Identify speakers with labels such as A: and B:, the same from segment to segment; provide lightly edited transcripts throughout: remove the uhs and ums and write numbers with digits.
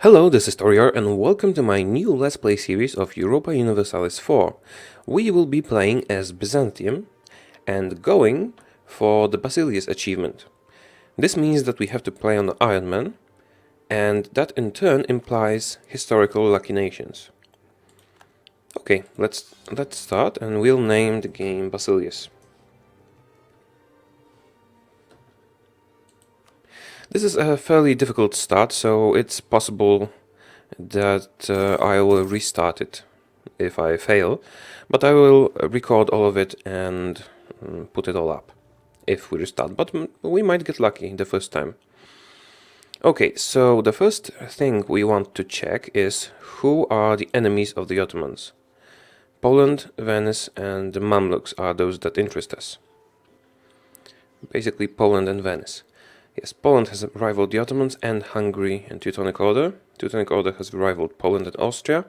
A: Hello, this is Taureor and welcome to my new Let's Play series of Europa Universalis IV. We will be playing as Byzantium and going for the Basileus achievement. This means that we have to play on the Ironman, and that in turn implies historical lucky nations. Okay, let's start, and we'll name the game Basileus. This is a fairly difficult start, so it's possible that I will restart it if I fail, but I will record all of it and put it all up if we restart, but we might get lucky the first time. Okay, so the first thing we want to check is who are the enemies of the Ottomans. Poland, Venice and the Mamluks are those that interest us. Basically Poland and Venice. Yes, Poland has rivaled the Ottomans and Hungary and Teutonic Order. Teutonic Order has rivaled Poland and Austria.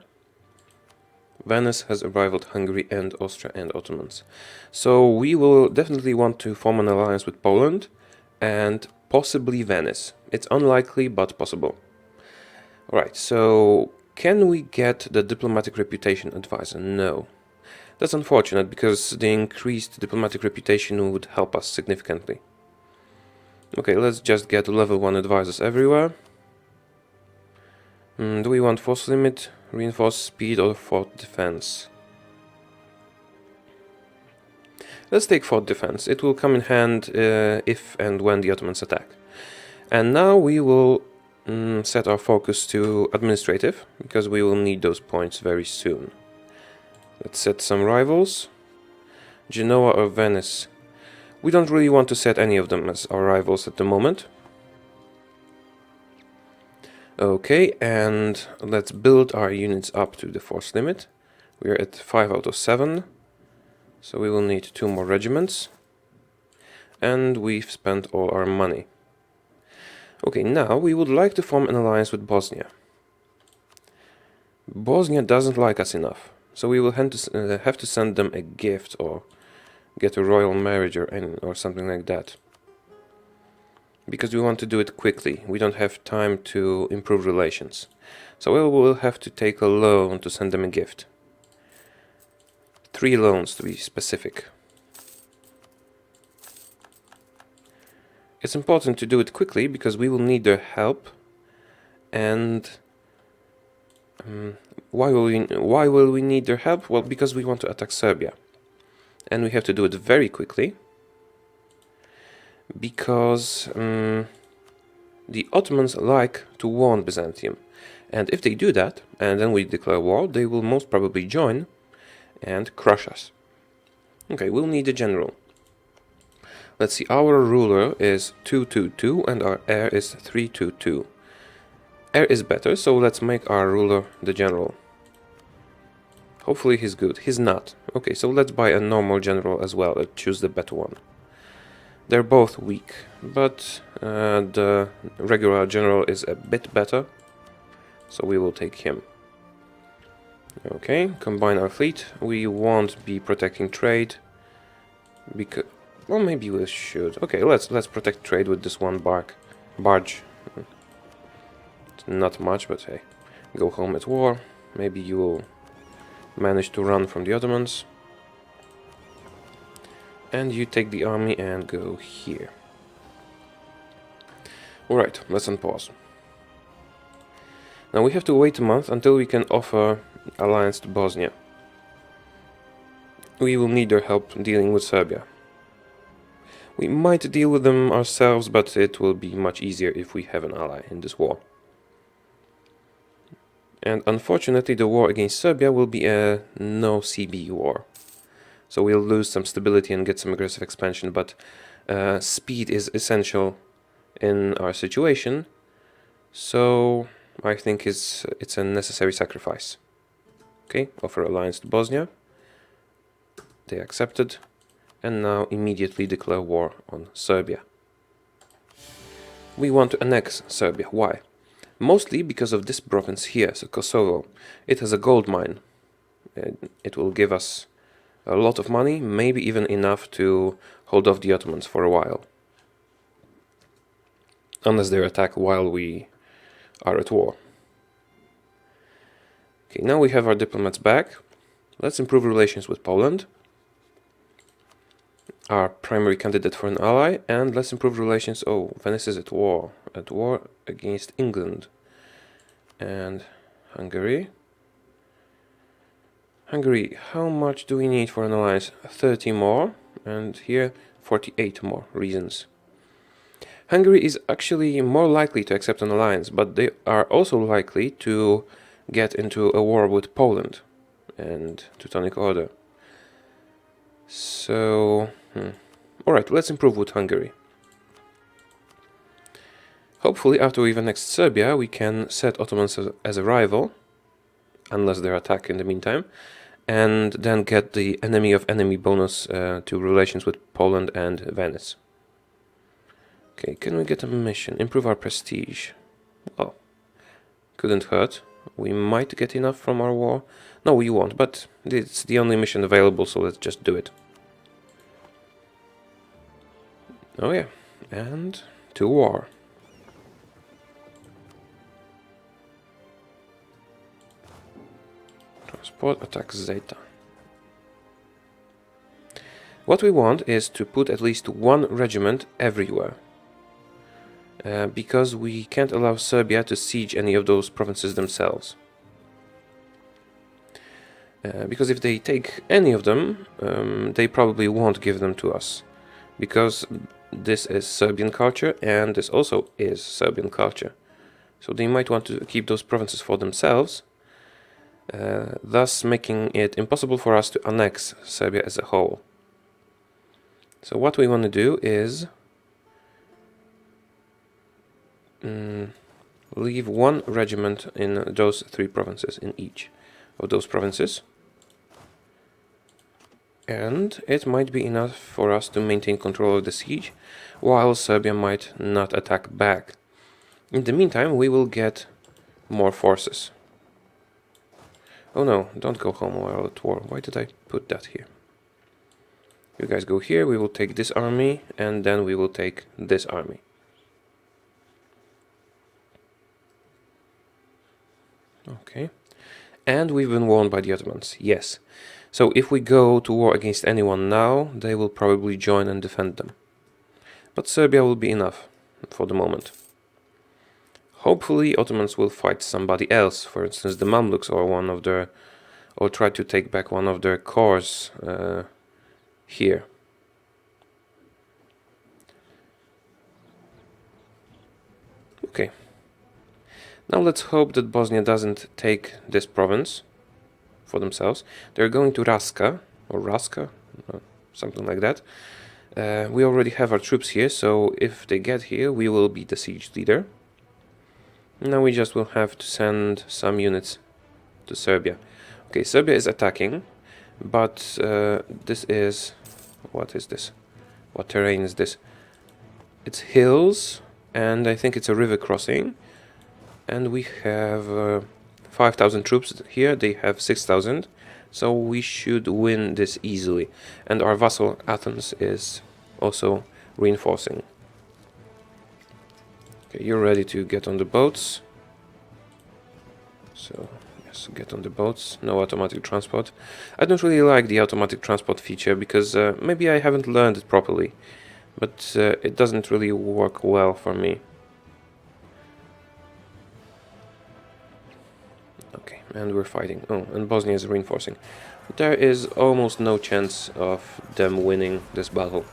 A: Venice has rivaled Hungary and Austria and Ottomans. So we will definitely want to form an alliance with Poland and possibly Venice. It's unlikely, but possible. Alright, so can we get the diplomatic reputation advisor? No. That's unfortunate because the increased diplomatic reputation would help us significantly. Okay, let's just get level 1 advisors everywhere. Do we want force limit, reinforced speed or fort defense? Let's take fort defense. It will come in hand if and when the Ottomans attack. And now we will set our focus to administrative, because we will need those points very soon. Let's set some rivals. Genoa or Venice. We don't really want to set any of them as our rivals at the moment. Okay, and let's build our units up to the force limit. We are at 5 out of 7, so we will need 2 more regiments. And we've spent all our money. Okay, now we would like to form an alliance with Bosnia. Bosnia doesn't like us enough, so we will have to send them a gift or get a royal marriage or something like that. Because we want to do it quickly, we don't have time to improve relations. So we will have to take a loan to send them a gift. 3 loans to be specific. It's important to do it quickly because we will need their help. And why will we need their help? Well, because we want to attack Serbia. And we have to do it very quickly, because the Ottomans like to warn Byzantium. And if they do that, and then we declare war, they will most probably join and crush us. Okay, we'll need a general. Let's see, our ruler is 222 and our heir is 322. Heir is better, so let's make our ruler the general. Hopefully he's good. He's not. Okay, so let's buy a normal general as well. Let's choose the better one. They're both weak, but the regular general is a bit better, so we will take him. Okay, combine our fleet. We won't be protecting trade, because, well, maybe we should. Okay, let's protect trade with this one barge. It's not much, but hey, go home at war. Maybe you will manage to run from the Ottomans. And you take the army and go here. Alright, let's unpause. Now we have to wait a month until we can offer alliance to Bosnia. We will need their help dealing with Serbia. We might deal with them ourselves, but it will be much easier if we have an ally in this war. And unfortunately the war against Serbia will be a no CB war. So we'll lose some stability and get some aggressive expansion, but speed is essential in our situation. So I think it's a necessary sacrifice. Okay, offer alliance to Bosnia. They accepted. And now immediately declare war on Serbia. We want to annex Serbia. Why? Mostly because of this province here, so Kosovo. It has a gold mine. It will give us a lot of money, maybe even enough to hold off the Ottomans for a while. Unless they attack while we are at war. Okay, now we have our diplomats back. Let's improve relations with Poland, our primary candidate for an ally, and let's improve relations. Oh, Venice is at war against England and Hungary. Hungary, how much do we need for an alliance? 30 more, and here 48 more reasons. Hungary is actually more likely to accept an alliance, but they are also likely to get into a war with Poland and Teutonic Order. So, alright, let's improve with Hungary. Hopefully, after we've annexed Serbia, we can set Ottomans as a rival, unless they attack in the meantime, and then get the enemy of enemy bonus to relations with Poland and Venice. Okay, can we get a mission? Improve our prestige. Well, couldn't hurt. We might get enough from our war. No, we won't, but it's the only mission available, so let's just do it. Oh yeah, and to war. Transport attacks Zeta. What we want is to put at least one regiment everywhere. Because we can't allow Serbia to siege any of those provinces themselves. Because if they take any of them, they probably won't give them to us. Because this is Serbian culture, and this also is Serbian culture. So they might want to keep those provinces for themselves, thus making it impossible for us to annex Serbia as a whole. So what we want to do is leave one regiment in those three provinces, in each of those provinces. And it might be enough for us to maintain control of the siege, while Serbia might not attack back. In the meantime, we will get more forces. Oh no, don't go home while at war. Why did I put that here? You guys go here, we will take this army, and then we will take this army. Okay, and we've been warned by the Ottomans, yes. So if we go to war against anyone now, they will probably join and defend them. But Serbia will be enough for the moment. Hopefully Ottomans will fight somebody else, for instance the Mamluks or try to take back one of their cores here. Okay. Now let's hope that Bosnia doesn't take this province for themselves. They're going to Raska, or Raska, something like that. We already have our troops here, so if they get here, we will be the siege leader. Now we just will have to send some units to Serbia. Okay, Serbia is attacking, but this is... what is this? What terrain is this? It's hills, and I think it's a river crossing. And we have 5,000 troops here, they have 6,000, so we should win this easily. And our vassal Athens is also reinforcing. Okay, you're ready to get on the boats. So, yes, get on the boats, no automatic transport. I don't really like the automatic transport feature, because maybe I haven't learned it properly, but it doesn't really work well for me. Okay, and we're fighting. Oh, and Bosnia is reinforcing. There is almost no chance of them winning this battle.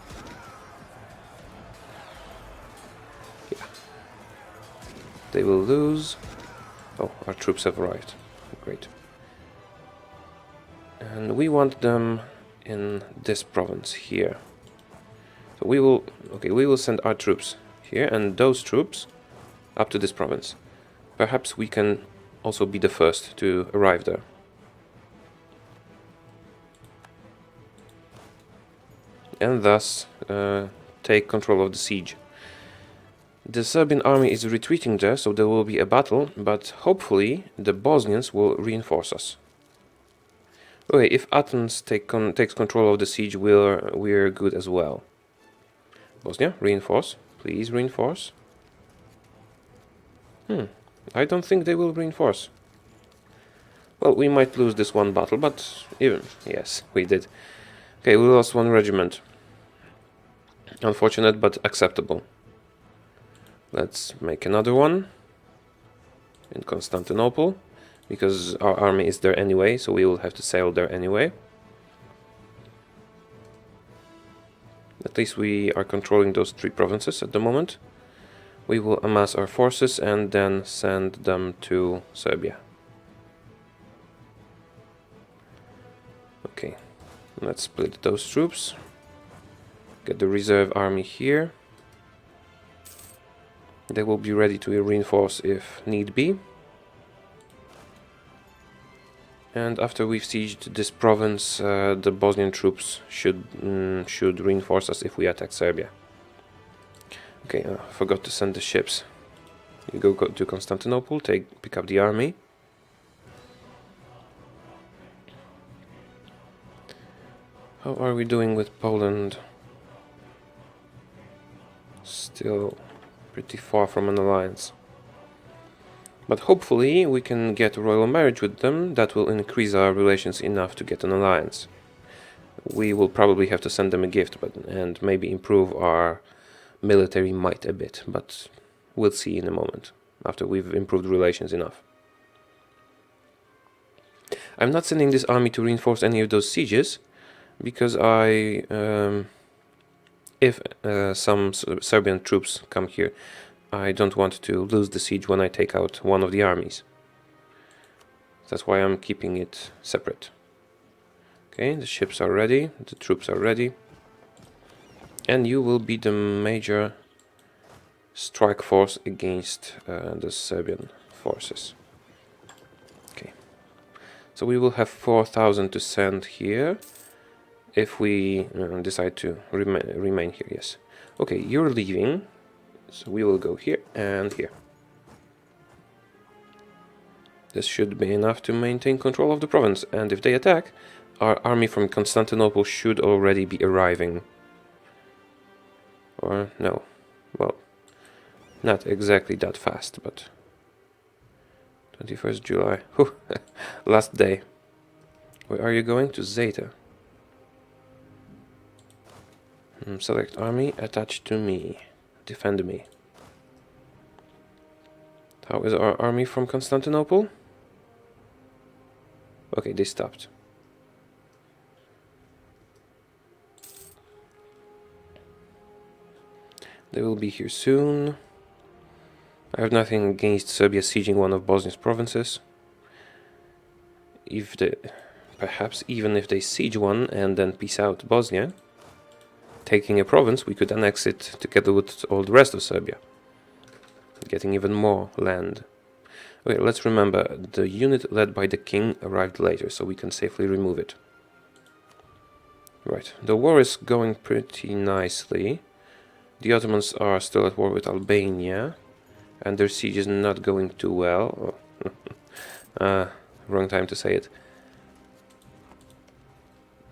A: Yeah. They will lose. Oh, our troops have arrived. Great. And we want them in this province here. So we will send our troops here, and those troops up to this province. Perhaps we can also be the first to arrive there. And thus take control of the siege. The Serbian army is retreating there, so there will be a battle, but hopefully the Bosnians will reinforce us. Okay, if Athens takes control of the siege, we're good as well. Bosnia, reinforce. Please reinforce. I don't think they will reinforce. Well, we might lose this one battle, but even... yes, we did. Okay, we lost one regiment. Unfortunate, but acceptable. Let's make another one in Constantinople, because our army is there anyway, so we will have to sail there anyway. At least we are controlling those 3 provinces at the moment. We will amass our forces and then send them to Serbia. Okay, let's split those troops. Get the reserve army here. They will be ready to reinforce if need be. And after we've sieged this province, the Bosnian troops should reinforce us if we attack Serbia. Okay, I forgot to send the ships. You go to Constantinople, pick up the army. How are we doing with Poland? Still pretty far from an alliance. But hopefully we can get a royal marriage with them. That will increase our relations enough to get an alliance. We will probably have to send them a gift and maybe improve our military might a bit, but we'll see in a moment, after we've improved relations enough. I'm not sending this army to reinforce any of those sieges, because if some Serbian troops come here, I don't want to lose the siege when I take out one of the armies. That's why I'm keeping it separate. Okay, the ships are ready, the troops are ready. And you will be the major strike force against the Serbian forces. Okay, so we will have 4,000 to send here if we decide to remain here, yes. Okay, you're leaving, so we will go here and here. This should be enough to maintain control of the province, and if they attack, our army from Constantinople should already be arriving. Or no, well, not exactly that fast, but 21st July, last day. Where are you going? To Zeta. Select army, attach to me, defend me. How is our army from Constantinople? Okay, they stopped. They will be here soon. I have nothing against Serbia sieging one of Bosnia's provinces. Perhaps even if they siege one and then peace out Bosnia, taking a province, we could annex it together with all the rest of Serbia, getting even more land. Okay, let's remember, the unit led by the king arrived later, so we can safely remove it. Right, the war is going pretty nicely. The Ottomans are still at war with Albania, and their siege is not going too well. Wrong time to say it.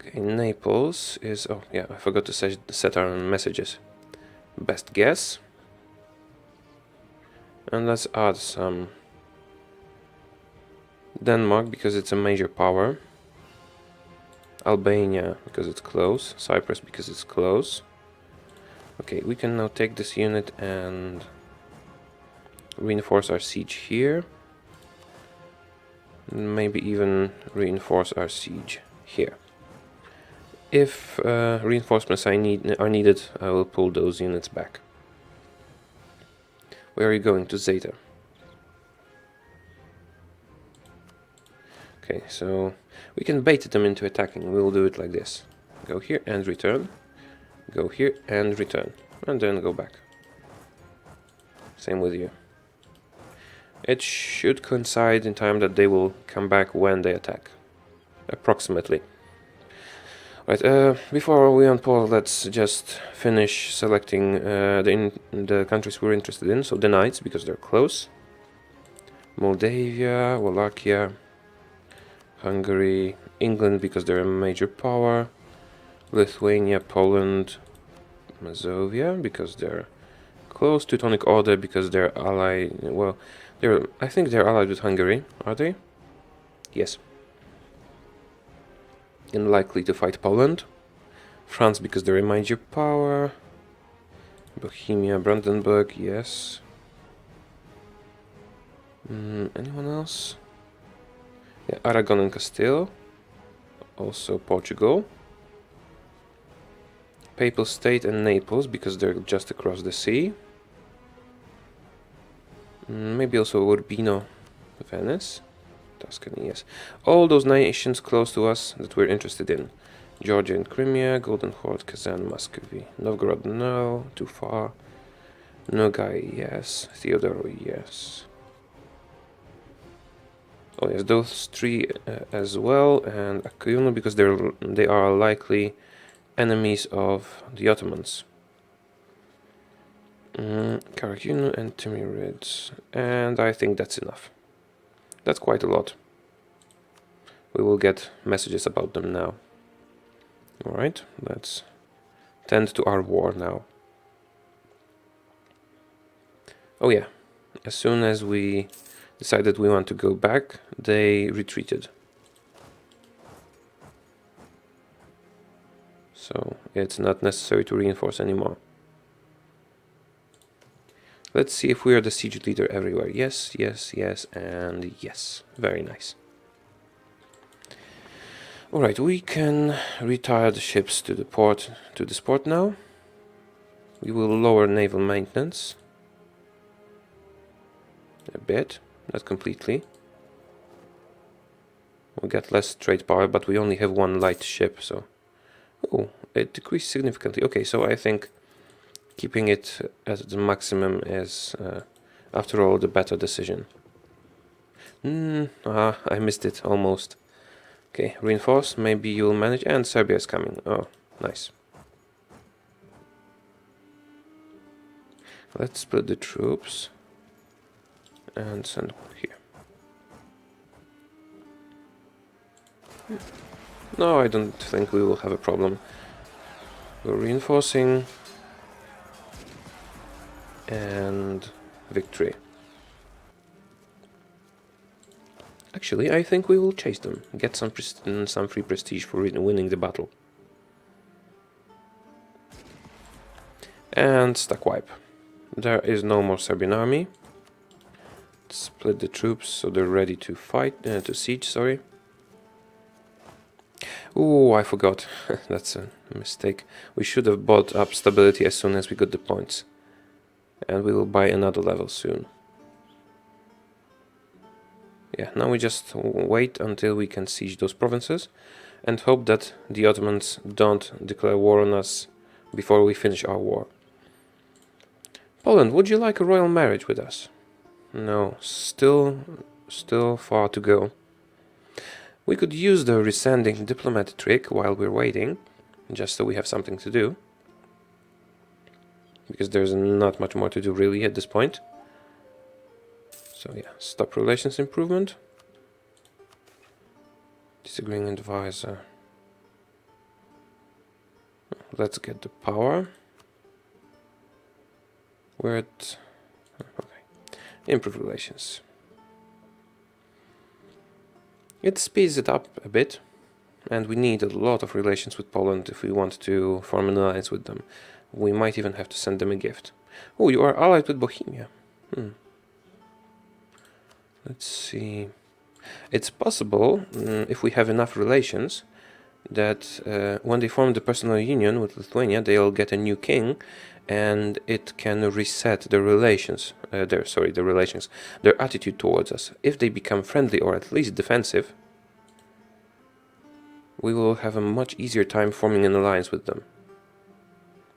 A: Okay, Naples is... oh yeah, I forgot to set our messages. Best guess. And let's add some Denmark, because it's a major power. Albania, because it's close. Cyprus, because it's close. Okay, we can now take this unit and reinforce our siege here. Maybe even reinforce our siege here. If reinforcements are needed, I will pull those units back. Where are you going? To Zeta. Okay, so we can bait them into attacking. We'll do it like this. Go here and return. Go here and return. And then go back. Same with you. It should coincide in time that they will come back when they attack. Approximately. Right, before we unpause, let's just finish selecting the countries we're interested in. So the Knights, because they're close. Moldavia, Wallachia, Hungary, England, because they're a major power. Lithuania, Poland, Mazovia, because they're close. Teutonic Order, because they're allied. Well, I think they're allied with Hungary, are they? Yes. Unlikely to fight Poland. France, because they remind you power. Bohemia, Brandenburg, yes. Anyone else? Yeah, Aragon and Castile. Also Portugal. Papal State and Naples, because they're just across the sea. Maybe also Urbino, Venice. Tuscany, yes. All those nations close to us that we're interested in. Georgia and Crimea, Golden Horde, Kazan, Muscovy. Novgorod, no, too far. Nogai, yes. Theodoro, yes. Oh yes, those three as well, and Akuyunu, because they are likely enemies of the Ottomans. Karakunu and Timurids, and I think that's enough. That's quite a lot. We will get messages about them now. Alright, let's tend to our war now. Oh yeah, as soon as we decided we want to go back, they retreated. So it's not necessary to reinforce anymore. Let's see if we are the siege leader everywhere. Yes, yes, yes, and yes. Very nice. Alright, we can retire the ships to the port, to this port now. We will lower naval maintenance a bit, not completely. We'll get less trade power, but we only have one light ship, so... Oh, it decreased significantly. Okay, so I think keeping it at the maximum is, after all, the better decision. I missed it, almost. Okay, reinforce, maybe you'll manage, and Serbia is coming. Oh, nice. Let's split the troops and send here. No, I don't think we will have a problem. We're reinforcing and victory. Actually, I think we will chase them, get some free prestige for winning the battle. And stack wipe. There is no more Serbian army. Split the troops so they're ready to fight, to siege, sorry. Oh, I forgot. That's a mistake. We should have bought up stability as soon as we got the points. And we will buy another level soon. Yeah, now we just wait until we can siege those provinces and hope that the Ottomans don't declare war on us before we finish our war. Poland, would you like a royal marriage with us? No, still far to go. We could use the resending diplomat trick while we're waiting, just so we have something to do. Because there's not much more to do really at this point. So yeah, stop relations improvement. Disagreeing advisor. Let's get the power. We're at... okay. Improve relations. It speeds it up a bit. And we need a lot of relations with Poland if we want to form an alliance with them. We might even have to send them a gift. Oh, you are allied with Bohemia. Let's see. It's possible, if we have enough relations, that when they form the personal union with Lithuania, they'll get a new king, and it can reset their relations. Their attitude towards us. If they become friendly or at least defensive, we will have a much easier time forming an alliance with them.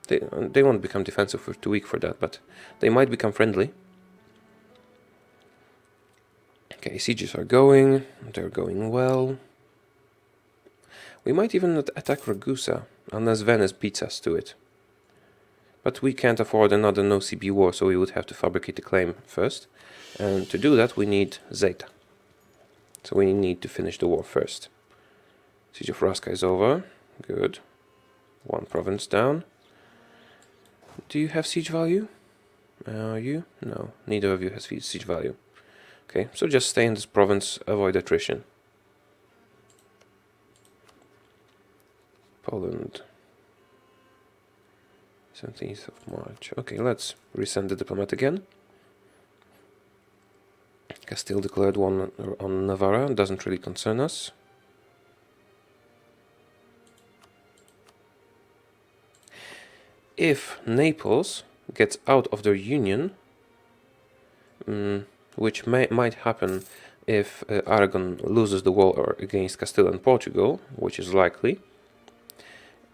A: They won't become defensive, for too weak for that, but they might become friendly. Okay, sieges are going, they're going well. We might even attack Ragusa, unless Venice beats us to it. But we can't afford another no-CB war, so we would have to fabricate a claim first. And to do that, we need Zeta. So we need to finish the war first. Siege of Raska is over. Good. One province down. Do you have siege value? You? No, neither of you has siege value. Okay, so just stay in this province, avoid attrition. Poland. 17th of March. Okay, let's resend the diplomat again. Castile declared war on Navarra, doesn't really concern us. If Naples gets out of their union, which might happen if Aragon loses the war against Castile and Portugal, which is likely,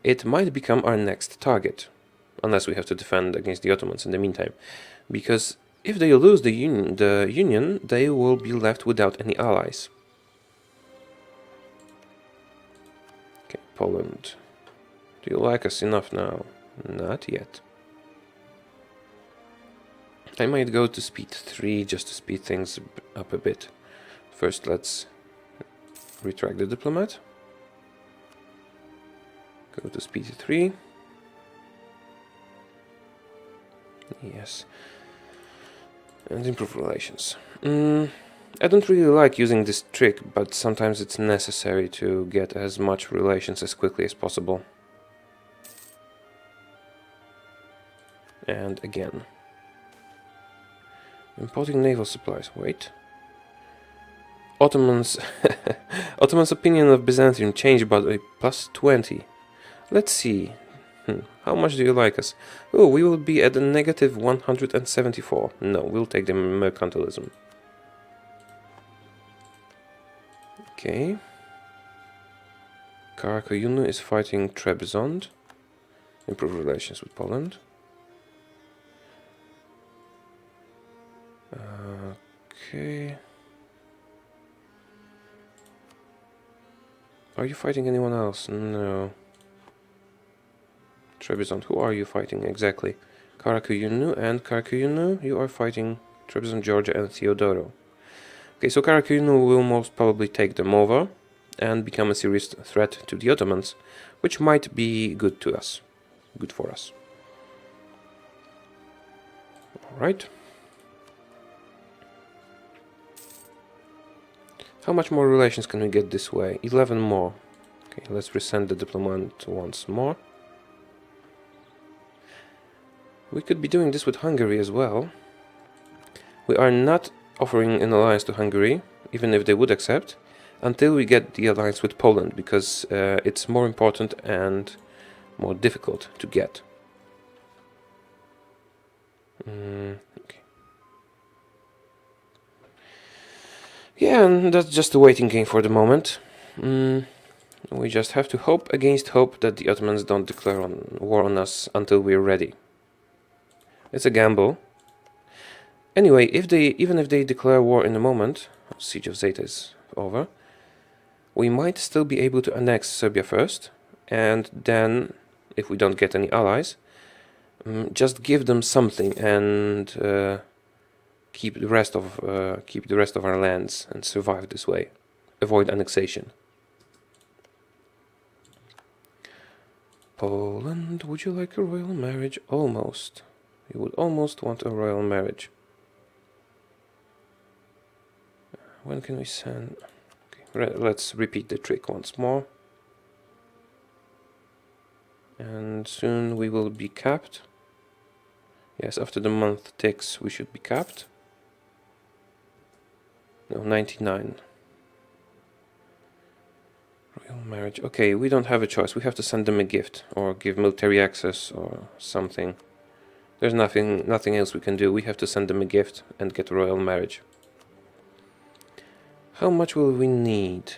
A: it might become our next target, unless we have to defend against the Ottomans in the meantime. Because if they lose the union, they will be left without any allies. Okay, Poland. Do you like us enough now? Not yet. I might go to speed 3 just to speed things up a bit. First, let's retract the diplomat. Go to speed 3. Yes. And improve relations. I don't really like using this trick, but sometimes it's necessary to get as much relations as quickly as possible. And again. Importing naval supplies. Wait. Ottomans' opinion of Byzantium changed by a +20. Let's see. How much do you like us? Oh, we will be at a negative 174. No, we'll take the mercantilism. Okay. Karakayunu is fighting Trebizond. Improve relations with Poland. Okay. Are you fighting anyone else? No. Trebizond, who are you fighting exactly? Karakayunu and Karakayunu, you are fighting Trebizond, Georgia and Theodoro. Okay, so Karakayunu will most probably take them over and become a serious threat to the Ottomans, which might be good to us. Good for us. Alright. How much more relations can we get this way? 11 more. Okay, let's resend the diplomat once more. We could be doing this with Hungary as well. We are not offering an alliance to Hungary, even if they would accept, until we get the alliance with Poland, because it's more important and more difficult to get. Okay. Yeah, and that's just a waiting game for the moment. We just have to hope against hope that the Ottomans don't declare war on us until we're ready. It's a gamble. Anyway, even if they declare war in a moment, Siege of Zeta is over, we might still be able to annex Serbia first, and then, if we don't get any allies, just give them something and keep the rest of our lands and survive this way. Avoid annexation. Poland, would you like a royal marriage? Almost. You would almost want a royal marriage. When can we send? Okay, let's repeat the trick once more. And soon we will be capped. Yes, after the month ticks, we should be capped. No, 99. Royal marriage. Okay, we don't have a choice. We have to send them a gift or give military access or something. There's nothing else we can do. We have to send them a gift and get a royal marriage. How much will we need?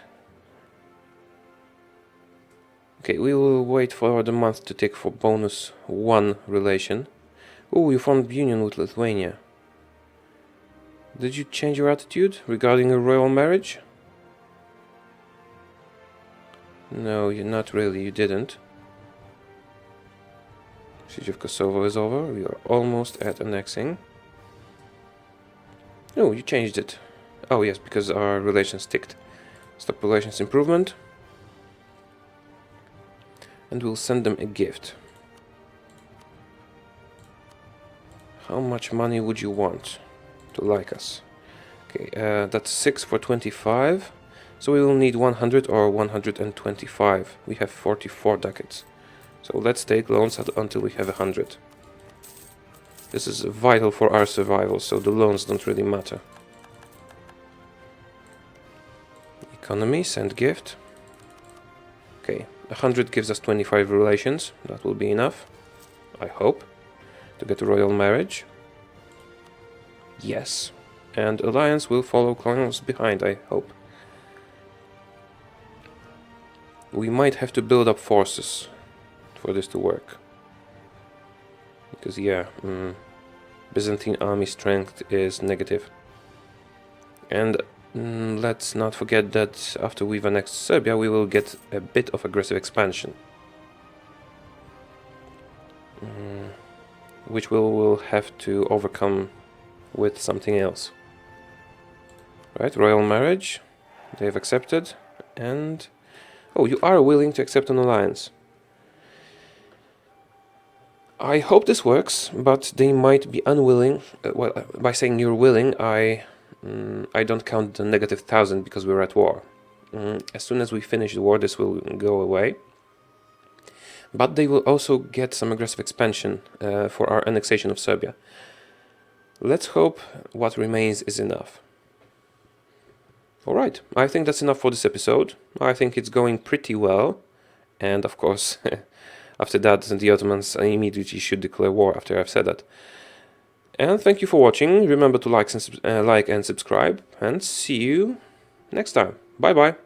A: Okay, we will wait for the month to tick for bonus 1 relation. Oh, you formed union with Lithuania. Did you change your attitude regarding a royal marriage? No, not really, you didn't. Siege of Kosovo is over. We are almost at annexing. Oh, you changed it. Oh yes, because our relations ticked. Stop relations improvement. And we'll send them a gift. How much money would you want to like us? Okay, that's 6 for 25. So we will need 100 or 125. We have 44 ducats. So let's take loans until we have 100. This is vital for our survival, so the loans don't really matter. Economy, send gift. Okay, 100 gives us 25 relations. That will be enough, I hope, to get a royal marriage. Yes. And alliance will follow close behind, I hope. We might have to build up forces for this to work. Because, yeah, Byzantine army strength is negative. And let's not forget that after we've annexed Serbia, we will get a bit of aggressive expansion. Which we'll have to overcome with something else. Right, royal marriage. They've accepted. And... oh, you are willing to accept an alliance. I hope this works, but they might be unwilling. Well, by saying you're willing, I don't count the negative 1,000 because we're at war. As soon as we finish the war, this will go away. But they will also get some aggressive expansion for our annexation of Serbia. Let's hope what remains is enough. Alright, I think that's enough for this episode. I think it's going pretty well. And of course... after that, the Ottomans immediately should declare war after I've said that. And thank you for watching. Remember to like and subscribe. And see you next time. Bye bye.